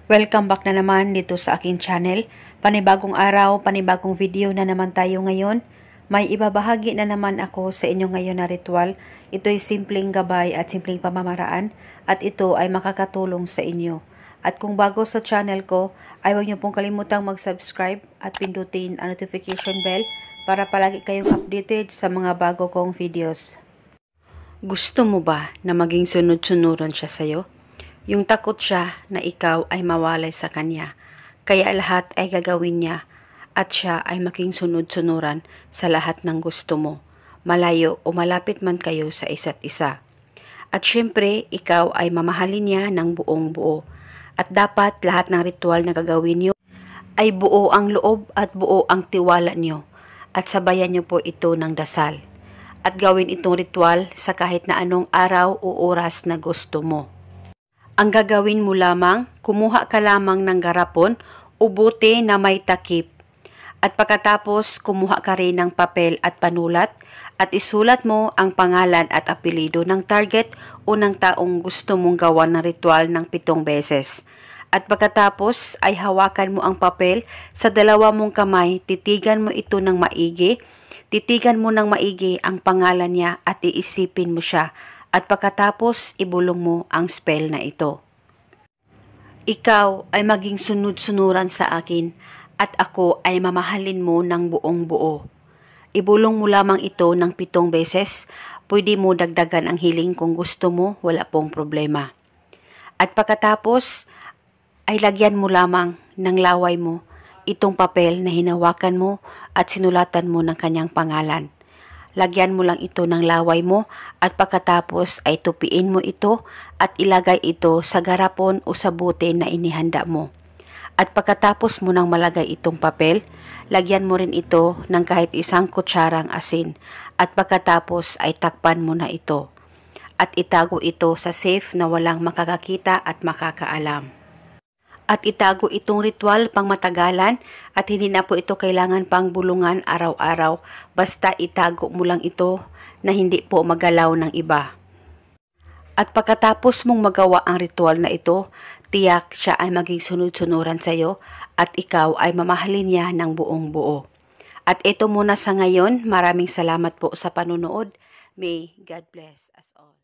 Welcome back na naman dito sa aking channel. Panibagong araw, panibagong video na naman tayo ngayon. May ibabahagi na naman ako sa inyo ngayon na ritual. Ito'y simpleng gabay at simpleng pamamaraan at ito ay makakatulong sa inyo. At kung bago sa channel ko, ay huwag niyo pong kalimutang mag-subscribe at pindutin ang notification bell para palagi kayong updated sa mga bago kong videos. Gusto mo ba na maging sunod-sunuran siya sa'yo? Yung takot siya na ikaw ay mawalay sa kanya, kaya lahat ay gagawin niya at siya ay maging sunod-sunuran sa lahat ng gusto mo, malayo o malapit man kayo sa isa't isa. At syempre, ikaw ay mamahalin niya ng buong buo. At dapat lahat ng ritual na gagawin niyo ay buo ang loob at buo ang tiwala niyo. At sabayan niyo po ito ng dasal. At gawin itong ritual sa kahit na anong araw o oras na gusto mo. Ang gagawin mo lamang, kumuha ka lamang ng garapon o bote na may takip. At pagkatapos, kumuha ka rin ng papel at panulat at isulat mo ang pangalan at apelido ng target o ng taong gusto mong gawan ng ritual ng 7 beses. At pagkatapos ay hawakan mo ang papel sa dalawa mong kamay, titigan mo ito ng maigi. Titigan mo ng maigi ang pangalan niya at iisipin mo siya. At pagkatapos, ibulong mo ang spell na ito. Ikaw ay maging sunod-sunuran sa akin at ako ay mamahalin mo ng buong buo. Ibulong mo lamang ito ng 7 beses. Pwede mo dagdagan ang hiling kung gusto mo, wala pong problema. At pagkatapos, ay lagyan mo lamang ng laway mo itong papel na hinawakan mo at sinulatan mo ng kanyang pangalan. Lagyan mo lang ito ng laway mo at pagkatapos ay tupiin mo ito at ilagay ito sa garapon o sa bote na inihanda mo. At pagkatapos mo nang malagay itong papel, lagyan mo rin ito ng kahit 1 kutsarang asin at pagkatapos ay takpan mo na ito. At itago ito sa safe na walang makakakita at makakaalam. At itago itong ritual pang matagalan at hindi na po ito kailangan pang bulungan araw-araw. Basta itago mo lang ito na hindi po magalaw ng iba. At pagkatapos mong magawa ang ritual na ito, tiyak siya ay maging sunod-sunuran sa iyo at ikaw ay mamahalin niya ng buong buo. At ito muna sa ngayon. Maraming salamat po sa panunood. May God bless us all.